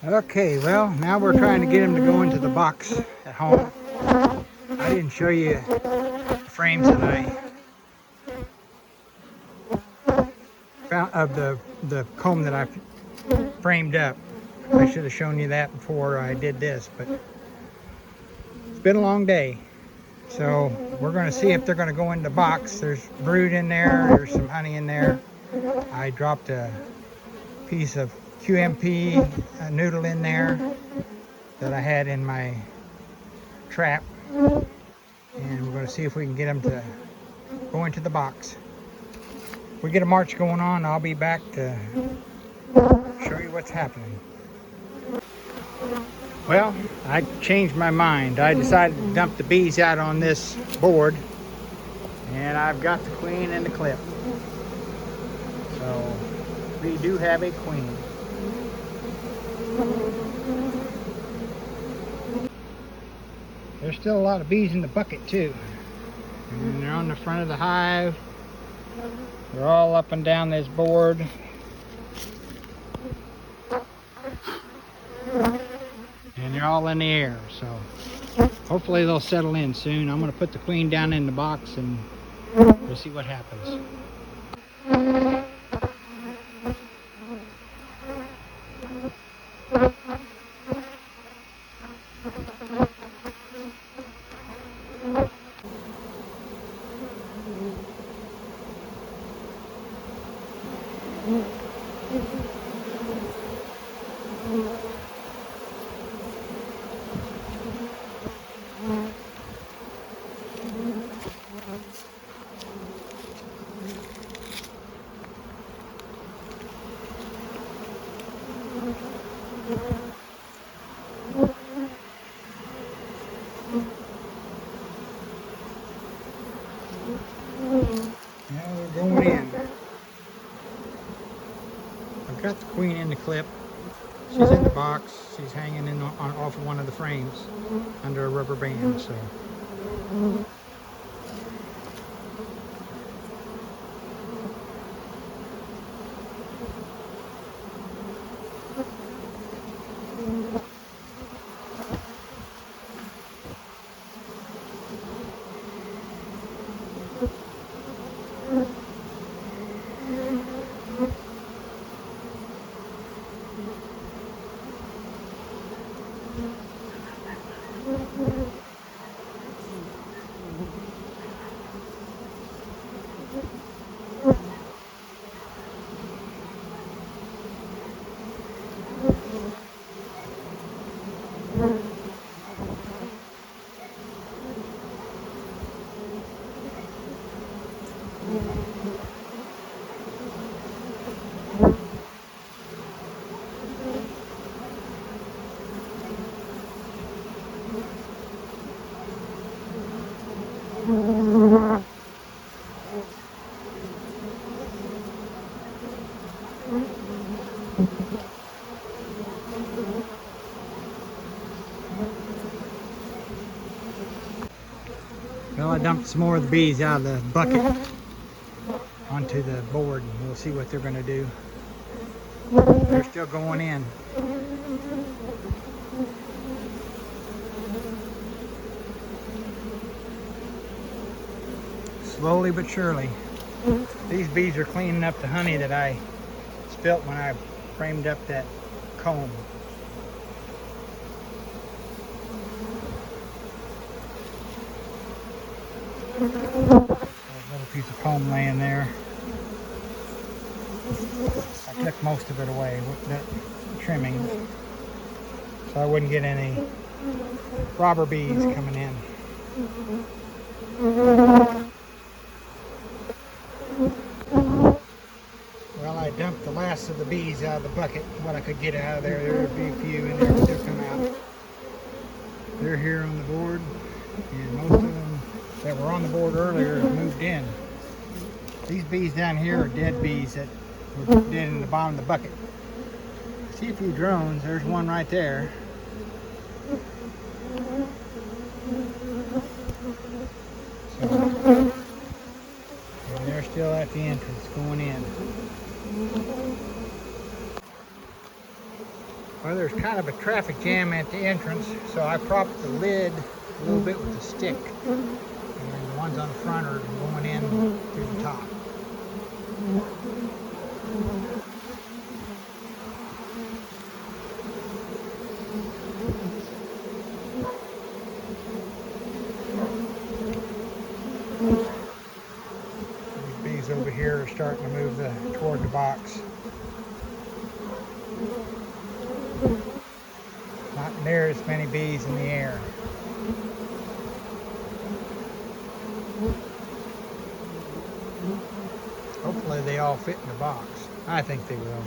Okay, well, now we're trying to get him to go into the box at home. I didn't show you the frames that I found of the comb that I framed up. I should have shown you that before I did this, but it's been a long day. So we're going to see if they're going to go in the box. There's brood in there. There's some honey in there. I dropped a piece of QMP noodle in there that I had in my trap. And we're going to see if we can get them to go into the box. If we get a march going on, I'll be back to show you what's happening. Well, I changed my mind. I decided to dump the bees out on this board, and I've got the queen in the clip. So we do have a queen. There's still a lot of bees in the bucket too, and they're on the front of the hive. They're all up and down this board. And they're all in the air, so hopefully they'll settle in soon. I'm going to put the queen down in the box and we'll see what happens. Now we're going in. I've got the queen in the clip. She's in the box. She's hanging in off of one of the frames under a rubber band. So. Well, I dumped some more of the bees out of the bucket onto the board, and we'll see what they're going to do. They're still going in. Slowly but surely. These bees are cleaning up the honey that I spilt when I framed up that comb. A little piece of comb laying there. I took most of it away with that trimming, so I wouldn't get any robber bees coming in. Well, I dumped the last of the bees out of the bucket, what I could get out of there. There would be a few in there, but they'll come out. They're here on the board, and most of them that were on the board earlier have moved in. These bees down here are dead bees that were dead in the bottom of the bucket. See a few drones. There's one right there. So, and they're still at the entrance going in. Well, there's kind of a traffic jam at the entrance, so I propped the lid a little bit with a stick. And the ones on the front are going in through the top. These bees over here are starting to move toward the box. Not near as many bees in the air. Hopefully they all fit in the box. I think they will.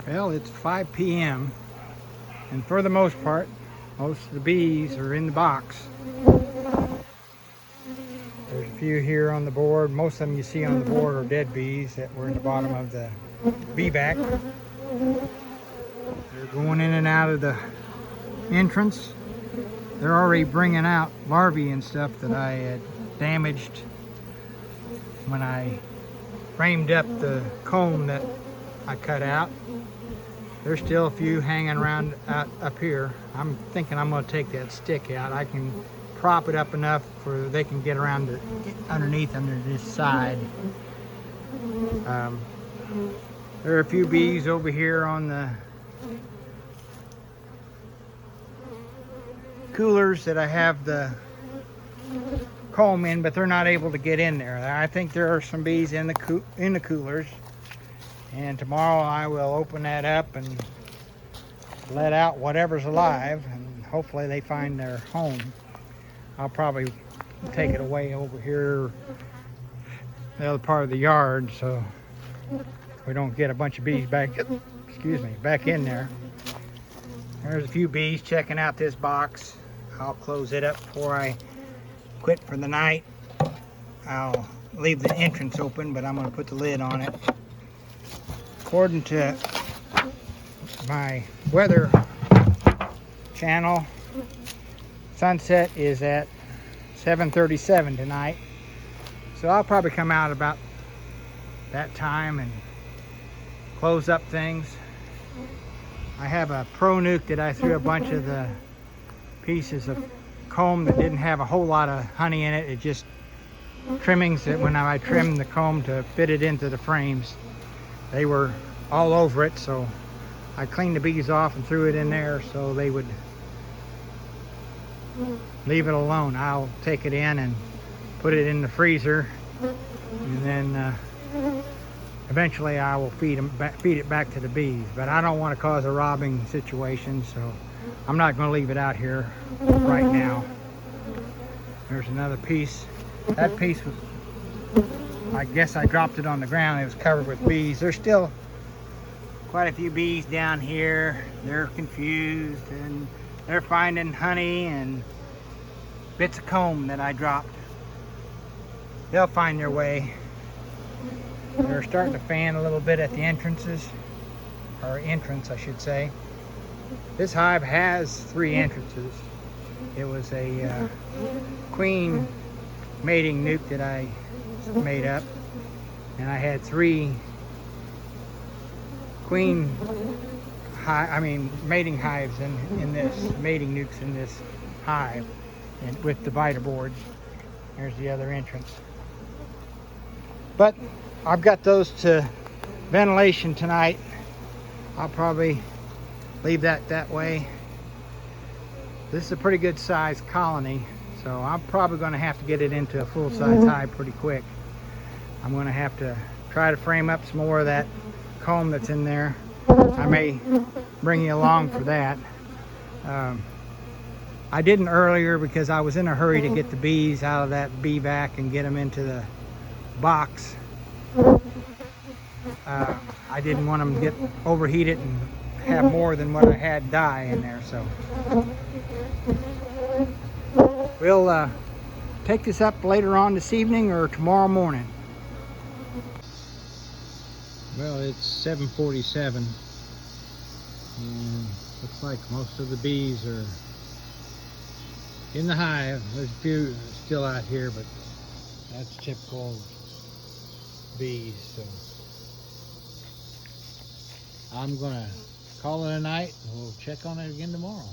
Well, it's 5 p.m. and for the most part, most of the bees are in the box. There's a few here on the board. Most of them you see on the board are dead bees that were in the bottom of the bee vac. They're going in and out of the entrance. They're already bringing out larvae and stuff that I had damaged when I framed up the comb that I cut out. There's still a few hanging around up here. I'm thinking I'm going to take that stick out. I can prop it up enough where they can get around underneath under this side. There are a few bees over here on the coolers that I have the comb in, but they're not able to get in there. I think there are some bees in the coolers, and tomorrow I will open that up and let out whatever's alive, and hopefully they find their home. I'll probably take it away over here, the other part of the yard, so we don't get a bunch of bees back in there. There's a few bees checking out this box. I'll close it up before I quit for the night. I'll leave the entrance open, but I'm going to put the lid on it. According to my weather channel, sunset is at 7:37 tonight, so I'll probably come out about that time and close up things. I have a pro nuke that I threw a bunch of the pieces of comb that didn't have a whole lot of honey in it. It just trimmings that when I trimmed the comb to fit it into the frames, they were all over it, so I cleaned the bees off and threw it in there so they would leave it alone. I'll take it in and put it in the freezer, and then eventually I will feed it back to the bees. But I don't want to cause a robbing situation, so I'm not going to leave it out here right now. There's another piece. That piece was, I guess I dropped it on the ground. It was covered with bees. There's still quite a few bees down here. They're confused and they're finding honey and bits of comb that I dropped. They'll find their way. They're starting to fan a little bit at the entrances, or entrance I should say. This hive has 3 entrances. It was a queen mating nuke that I made up, and I had 3 queen mating hives in this, mating nukes in this hive, and with divider boards. There's the other entrance. But I've got those to ventilation tonight. I'll probably leave that way. This is a pretty good sized colony, so I'm probably going to have to get it into a full-size hive pretty quick. I'm going to have to try to frame up some more of that comb that's in there. I may bring you along for that. I didn't earlier because I was in a hurry to get the bees out of that bee vac and get them into the box. I didn't want them to get overheated and have more than what I had die in there, so we'll take this up later on this evening or tomorrow morning. Well, it's 7:47, and looks like most of the bees are in the hive. There's a few still out here, but that's typical of bees. So I'm gonna call it a night. We'll check on it again tomorrow.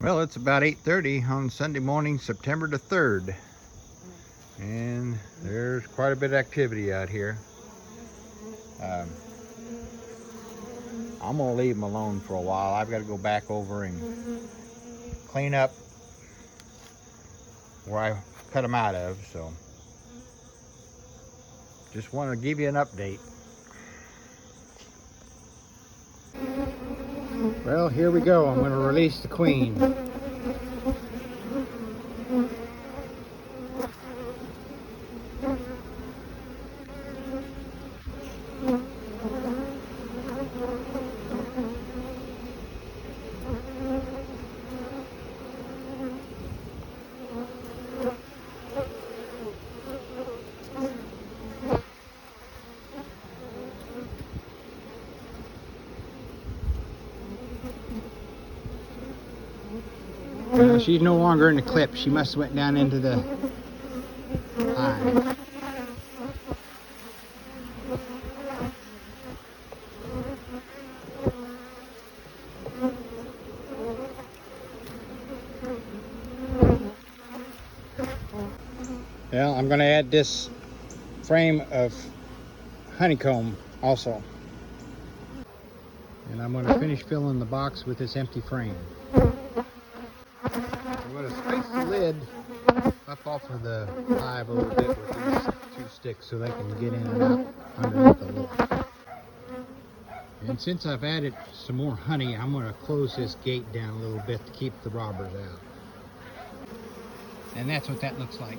Well, it's about 8:30 on Sunday morning, September the 3rd. And there's quite a bit of activity out here. I'm gonna leave them alone for a while. I've got to go back over and clean up where I cut them out of. So just want to give you an update. Well, here we go. I'm going to release the queen. She's no longer in the clip. She must have went down into the hive. Well, I'm going to add this frame of honeycomb also. And I'm going to finish filling the box with this empty frame. I'm going to space the lid up off of the hive a little bit with these two sticks so they can get in and out underneath the lid. And since I've added some more honey, I'm going to close this gate down a little bit to keep the robbers out. And that's what that looks like.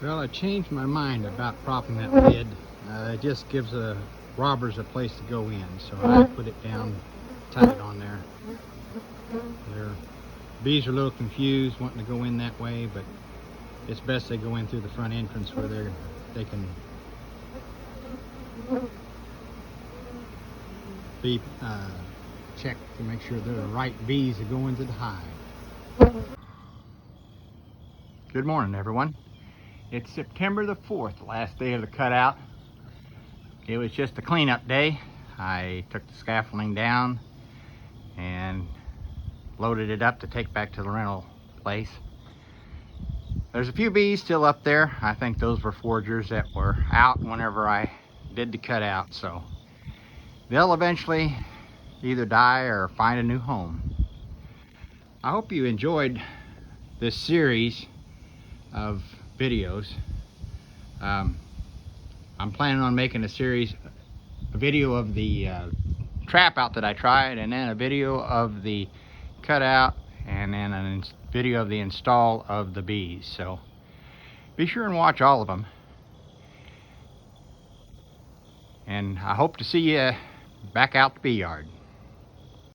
Well, I changed my mind about propping that lid. It just gives the robbers a place to go in, so I put it down tight on there. Bees are a little confused wanting to go in that way, but it's best they go in through the front entrance where they can be checked to make sure they're the right bees that go into the hive. Good morning, everyone. It's September the 4th, last day of the cutout. It was just a cleanup day. I took the scaffolding down and loaded it up to take back to the rental place. There's a few bees still up there. I think those were foragers that were out whenever I did the cutout, so they'll eventually either die or find a new home. I hope you enjoyed this series of videos. I'm planning on making a video of the trap out that I tried, and then a video of the cutout, and then a video of the install of the bees. So be sure and watch all of them. And I hope to see you back out the bee yard.